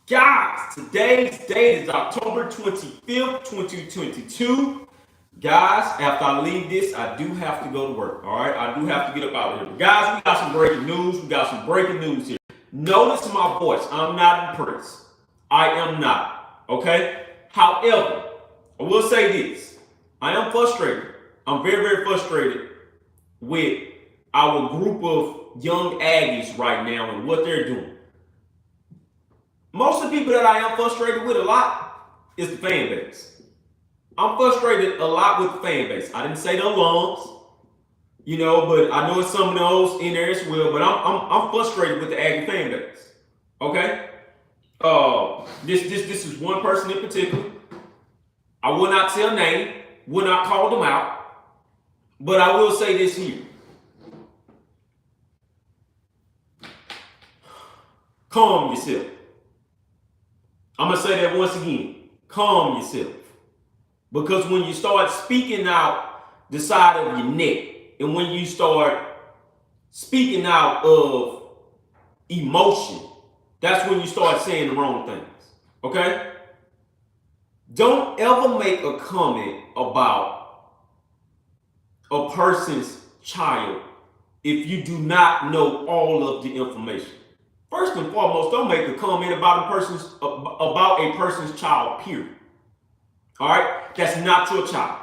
Guys, today's date is October 25th, 2022. Guys, after I leave this, I do have to go to work. All right, I do have to get up out of here. But guys, we got some breaking news. We got some breaking news here. Notice my voice. I'm not impressed. I am not. Okay? However, I will say this. I am frustrated. I'm very, very frustrated with our group of young Aggies right now and what they're doing. Most of the people that I am frustrated with a lot is the fan base. I'm frustrated a lot with the fan base. I didn't say the alums, but I know it's some of those in there as well. But I'm frustrated with the Aggie fan base. Okay, this is one person in particular. I will not say a name, will not call them out, but I will say this here: calm yourself. I'm gonna say that once again: calm yourself. Because when you start speaking out the side of your neck, and when you start speaking out of emotion, that's when you start saying the wrong things. Okay? Don't ever make a comment about a person's child if you do not know all of the information. First and foremost, don't make a comment about a person's child, period. All right? That's not your child.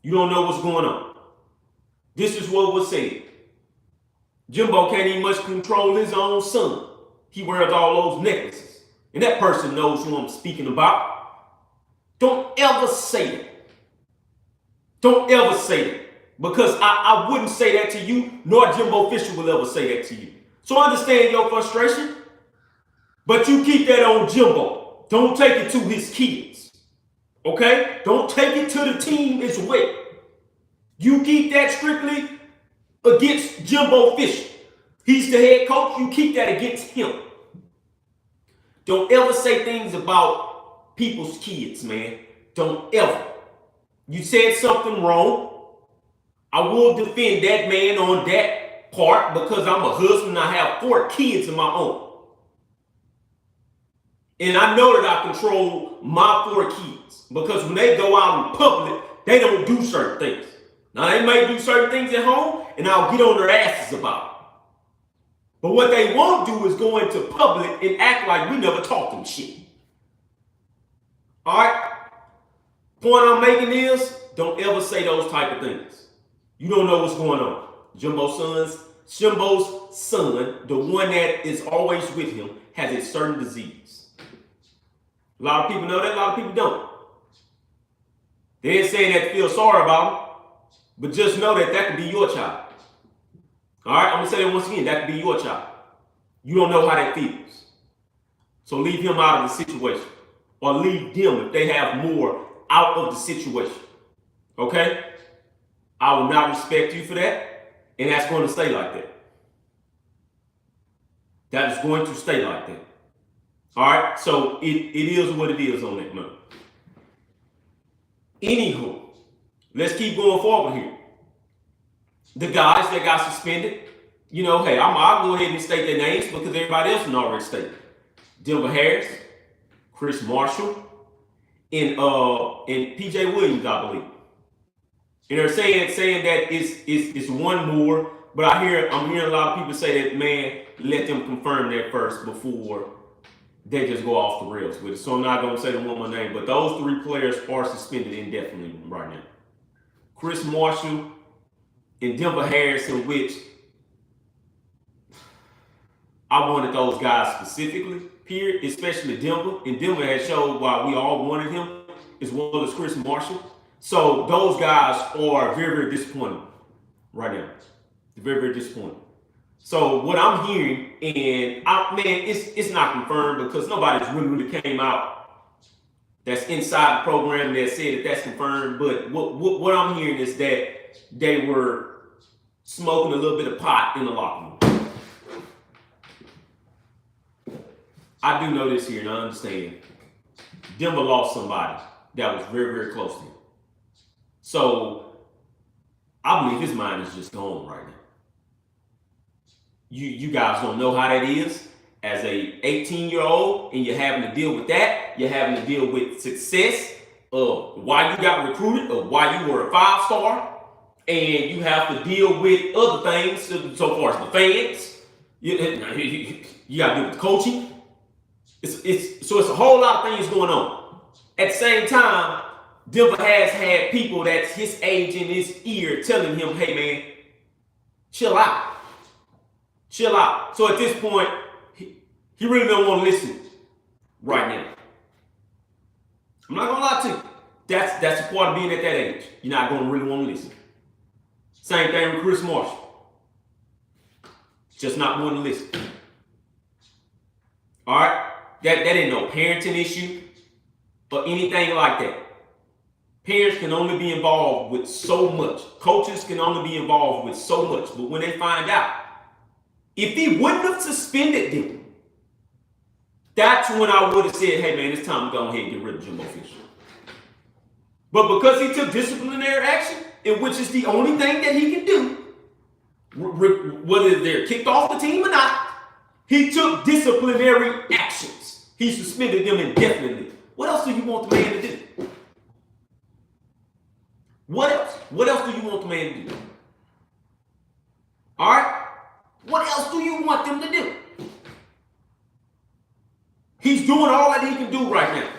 You don't know what's going on. This is what was said. Jimbo can't even much control his own son. He wears all those necklaces. And that person knows who I'm speaking about. Don't ever say it. Don't ever say it. Because I wouldn't say that to you, nor Jimbo Fisher will ever say that to you. So I understand your frustration, but you keep that on Jimbo. Don't take it to his kids. Okay? Don't take it to the team as well. You keep that strictly against Jimbo Fisher. He's the head coach. You keep that against him. Don't ever say things about people's kids, man. Don't ever. You said something wrong. I will defend that man on that part because I'm a husband and I have 4 kids of my own. And I know that I control my 4 kids because when they go out in public, they don't do certain things. Now, they may do certain things at home, and I'll get on their asses about it. But what they won't do is go into public and act like we never taught them shit. All right? Point I'm making is, don't ever say those type of things. You don't know what's going on. Jimbo's son, the one that is always with him, has a certain disease. A lot of people know that, a lot of people don't. They ain't saying that to feel sorry about him, but just know that that could be your child. All right, I'm going to say that once again, that could be your child. You don't know how that feels. So leave him out of the situation. Or leave them if they have more out of the situation. Okay? I will not respect you for that, and that's going to stay like that. That is going to stay like that. All right? So it is what it is on that note. Anywho, let's keep going forward here. The guys that got suspended, hey, I'll go ahead and state their names because everybody else can already state it. Denver Harris, Chris Marshall, and PJ Williams, I believe. And they're saying that it's one more, but I'm hearing a lot of people say that, man, let them confirm that first before they just go off the rails with it. So I'm not going to say the one more name, but those 3 players are suspended indefinitely right now. Chris Marshall and Denver Harris, in which I wanted those guys specifically, period, especially Denver. And Denver has showed why we all wanted him, as well as Chris Marshall. So those guys are very, very disappointing right now. Very, very disappointing. So what I'm hearing, and it's not confirmed because nobody's really came out that's inside the program that said that that's confirmed. But what I'm hearing is that they were smoking a little bit of pot in the locker room. I do know this here, and I understand. Denver lost somebody that was very, very close to him. So I believe his mind is just gone right now. You guys don't know how that is. as a 18-year-old, and you're having to deal with that. You're having to deal with success of why you got recruited or why you were a 5-star, and you have to deal with other things so far as the fans. You got to deal with the coaching. So it's a whole lot of things going on. At the same time, Denver has had people that's his age in his ear telling him, hey man, chill out. Chill out. So at this point, he really don't want to listen right now. I'm not gonna lie to you. That's a part of being at that age. You're not gonna really want to listen. Same thing with Chris Marshall. Just not wanting to listen. All right? That ain't no parenting issue or anything like that. Parents can only be involved with so much. Coaches can only be involved with so much. But when they find out, if he wouldn't have suspended them, that's when I would have said, hey man, it's time to go ahead and get rid of Jimbo Fisher. But because he took disciplinary action, in which is the only thing that he can do, whether they're kicked off the team or not, he took disciplinary actions. He suspended them indefinitely. What else do you want the man to do? What else? What else do you want the man to do? All right? What else do you want them to do? He's doing all that he can do right now.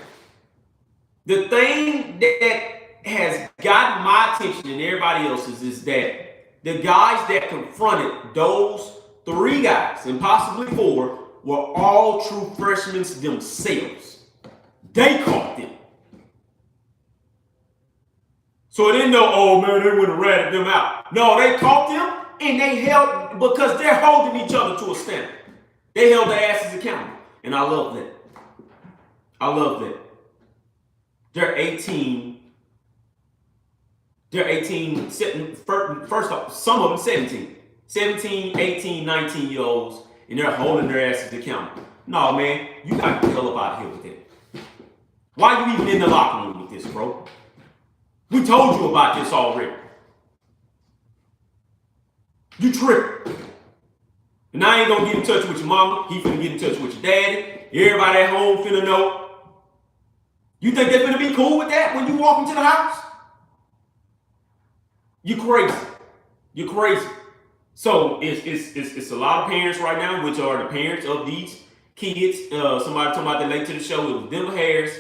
The thing that has gotten my attention and everybody else's is that the guys that confronted those 3 guys, and possibly 4, were all true freshmen themselves. They caught them. So it didn't know, oh man, they would have ratted them out. No, they caught them and they held, because they're holding each other to a standard. They held their asses accountable. And I love that. I love that. They're 18. They're 18, first off, some of them 17. 17, 18, 19-year-olds, and they're holding their asses accountable. No, man, you got to get the hell up out of here with that. Why are you even in the locker room with this, bro? We told you about this already. You tripping. And I ain't gonna get in touch with your mama. He finna get in touch with your daddy. Everybody at home finna know. You think they're finna be cool with that when you walk into the house? You crazy. You're crazy. So it's a lot of parents right now, which are the parents of these kids. Somebody told me about that late to the show. It was Denver Harris.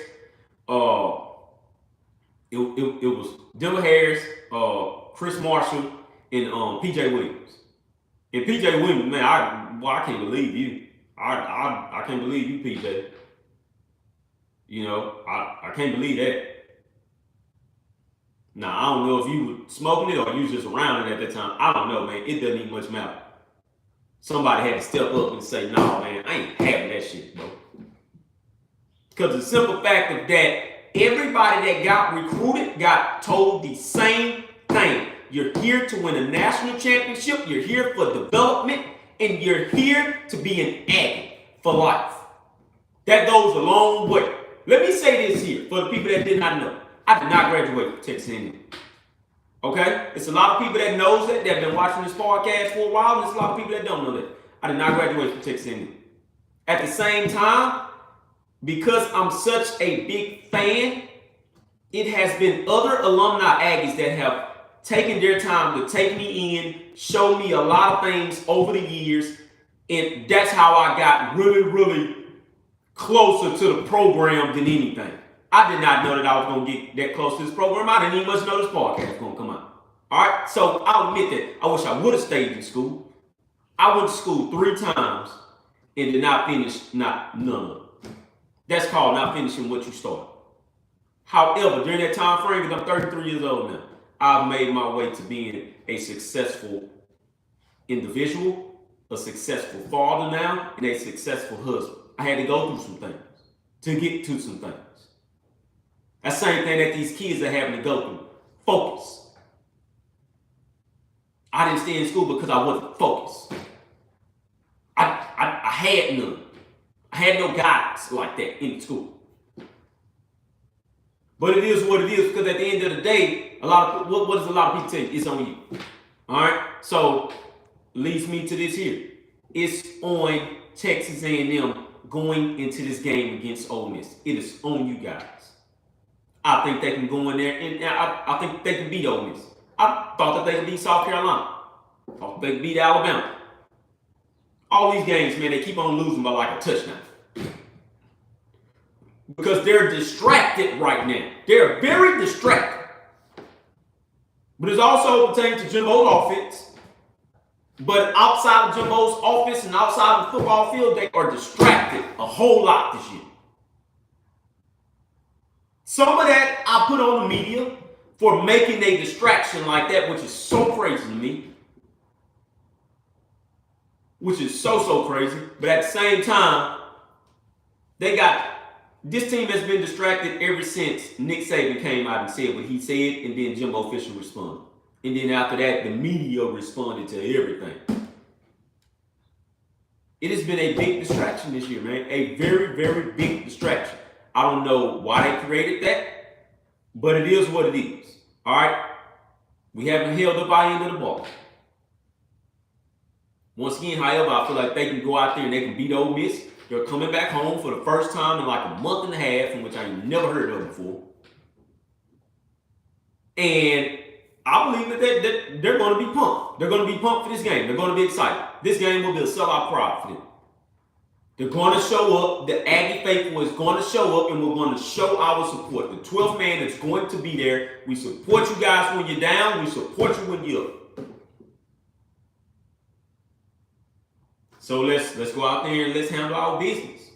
It was Denver Harris, Chris Marshall, and PJ Williams. And PJ Williams, man, I can't believe you. I can't believe you, PJ. You know, I can't believe that. Now, I don't know if you were smoking it or you was just around it at that time. I don't know, man. It doesn't even much matter. Somebody had to step up and say, nah, man, I ain't having that shit, bro. Because the simple fact of that, everybody that got recruited got told the same thing. You're here to win a national championship. You're here for development. And you're here to be an Aggie for life. That goes a long way. Let me say this here for the people that did not know. I did not graduate from Texas A&M. Okay? It's a lot of people that knows that have been watching this podcast for a while, and there's a lot of people that don't know that. I did not graduate from Texas A&M. At the same time, because I'm such a big fan, it has been other alumni Aggies that have taken their time to take me in, show me a lot of things over the years, and that's how I got really, really closer to the program than anything. I did not know that I was going to get that close to this program. I didn't even much know this podcast was going to come out. All right? So I'll admit that I wish I would have stayed in school. I went to school 3 times and did not finish none of it. That's called not finishing what you started. However, during that time frame, because I'm 33 years old now, I've made my way to being a successful individual, a successful father now, and a successful husband. I had to go through some things to get to some things. That's the same thing that these kids are having to go through. Focus. I didn't stay in school because I wasn't focused. I had none. I had no guidance like that in school. But it is what it is, because at the end of the day, what does a lot of people tell you? It's on you. All right? So, leads me to this here. It's on Texas A&M going into this game against Ole Miss. It is on you guys. I think they can go in there, and I think they can beat Ole Miss. I thought that they could beat South Carolina. I thought they could beat Alabama. All these games, man, they keep on losing by like a touchdown. Because they're distracted right now. They're very distracted. But it's also pertaining to Jimbo's offense. But outside of Jimbo's offense and outside of the football field, they are distracted a whole lot this year. Some of that I put on the media for making a distraction like that, which is so crazy to me. Which is so crazy. But at the same time, this team has been distracted ever since Nick Saban came out and said what he said, and then Jimbo Fisher responded. And then after that, the media responded to everything. It has been a big distraction this year, man. A very, very big distraction. I don't know why they created that, but it is what it is. All right? We haven't held up our end of the ball. Once again, however, I feel like they can go out there and they can beat Ole Miss. They're coming back home for the first time in like a month and a half, from which I never heard of before. And I believe that they're going to be pumped. They're going to be pumped for this game. They're going to be excited. This game will be a sellout crowd for them. They're going to show up. The Aggie faithful is going to show up, and we're going to show our support. The 12th man is going to be there. We support you guys when you're down. We support you when you're up. So let's go out there and let's handle our business.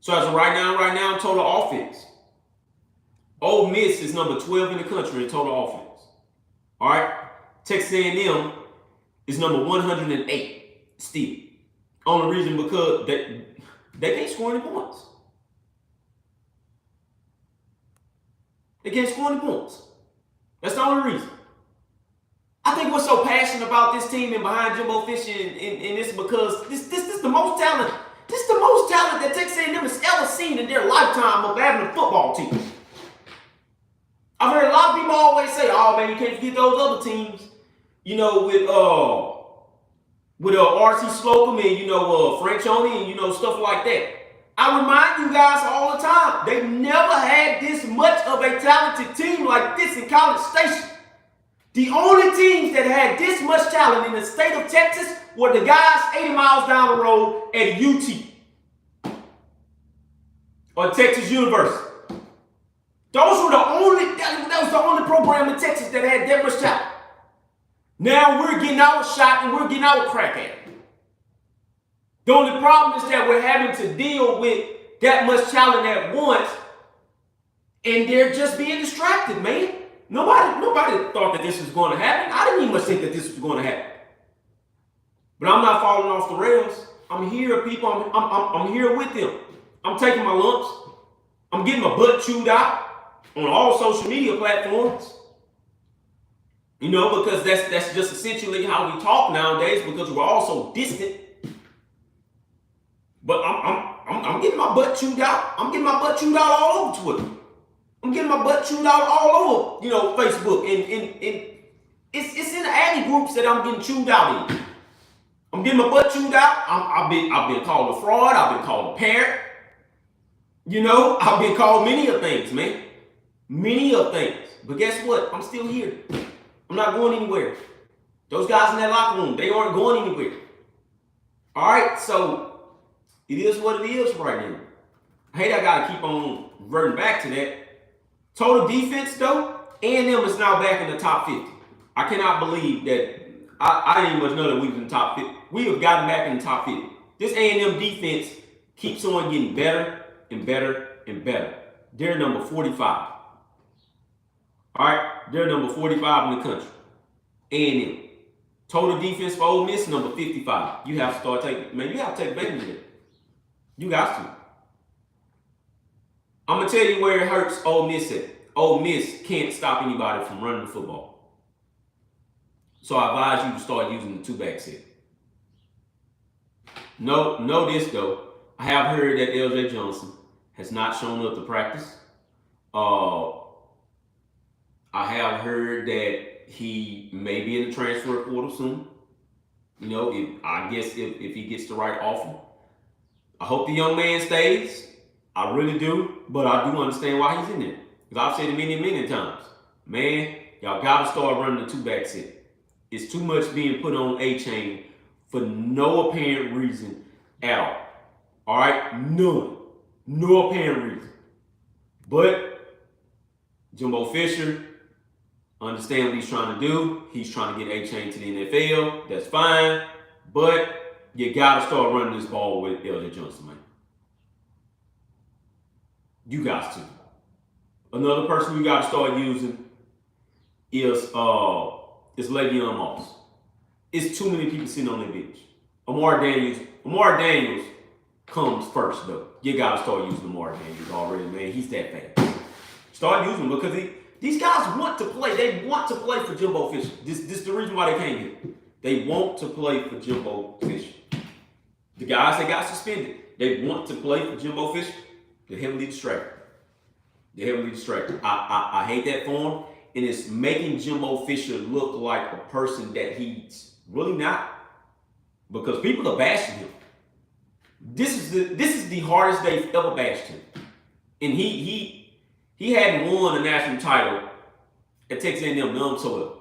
So as of right now, total offense. Ole Miss is number 12 in the country in total offense. All right? Texas A&M is number 108 still. Only reason because they can't score any points. They can't score any points. That's the only reason. I think what's so passionate about this team and behind Jimbo Fisher and this because this is the most talent. This is the most talent that Texas A&M has ever seen in their lifetime of having a football team. I've heard a lot of people always say, "Oh man, you can't forget those other teams." You know, with R.C. Slocum and Franchione and stuff like that. I remind you guys all the time, they never had this much of a talented team like this in College Station. The only teams that had this much talent in the state of Texas were the guys 80 miles down the road at UT or Texas University. That was the only program in Texas that had that much talent. Now we're getting our shot and we're getting our crack at it. The only problem is that we're having to deal with that much talent at once, and they're just being distracted, man. Nobody thought that this was going to happen. I didn't even much think that this was going to happen. But I'm not falling off the rails. I'm here, people. I'm here with them. I'm taking my lumps. I'm getting my butt chewed out on all social media platforms. Because that's just essentially how we talk nowadays, because we're all so distant. But I'm getting my butt chewed out. I'm getting my butt chewed out all over Twitter. I'm getting my butt chewed out all over, Facebook. And it's in the Aggie groups that I'm getting chewed out in. I'm getting my butt chewed out. I've been called a fraud. I've been called a parrot. I've been called many of things, man. Many of things. But guess what? I'm still here. I'm not going anywhere. Those guys in that locker room, they aren't going anywhere. All right, so it is what it is right now. I hate I got to keep on reverting back to that. Total defense, though, A&M is now back in the top 50. I cannot believe that. I didn't even know that we was in the top 50. We have gotten back in the top 50. This A&M defense keeps on getting better and better and better. They're number 45. All right, they're number 45 in the country. A&M. Total defense for Ole Miss, number 55. You have to start taking, man, you have to take advantage of it. You got to. I'm going to tell you where it hurts Ole Miss at. Ole Miss can't stop anybody from running the football. So I advise you to start using the two-back set. Know this, though. I have heard that L.J. Johnson has not shown up to practice. I have heard that he may be in the transfer portal soon. If he gets the right offer. I hope the young man stays. I really do, but I do understand why he's in there. Because I've said it many, many times. Man, y'all gotta start running the two-back set. It's too much being put on A-Chain for no apparent reason at all. All right? None. No apparent reason. But Jimbo Fisher, understand what he's trying to do. He's trying to get A-Chain to the NFL. That's fine. But you got to start running this ball with LJ Johnson, man. You got to. Another person you got to start using is Le'Veon Moss. It's too many people sitting on their bench. Amar Daniels comes first, though. You got to start using Amar Daniels already, man. He's that fast. Start using him because these guys want to play. They want to play for Jimbo Fisher. This is the reason why they can't get it. They want to play for Jimbo Fisher. The guys that got suspended, they want to play for Jimbo Fisher. They're heavily distracted. I hate that for him, and it's making Jimbo Fisher look like a person that he's really not, because people are bashing him. This is the hardest they've ever bashed him, and he hadn't won a national title at Texas A&M none so well.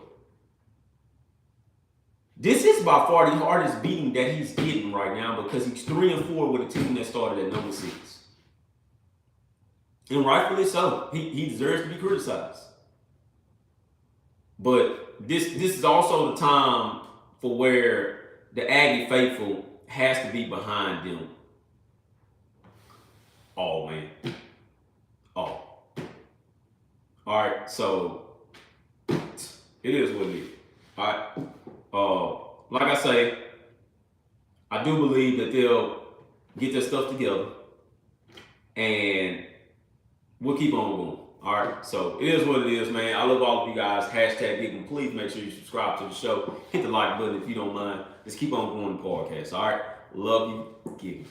This is by far the hardest beating that he's getting right now because he's 3-4 with a team that started at number 6. And rightfully so. He deserves to be criticized. But this is also the time for where the Aggie faithful has to be behind them. Oh, man. Oh. All right, so it is what it is. All right. Like I say, I do believe that they'll get their stuff together, and we'll keep on going. All right, so it is what it is, man. I love all of you guys. #GetThem. Please make sure you subscribe to the show. Hit the like button if you don't mind. Let's keep on going the podcast. All right, love you. Get it.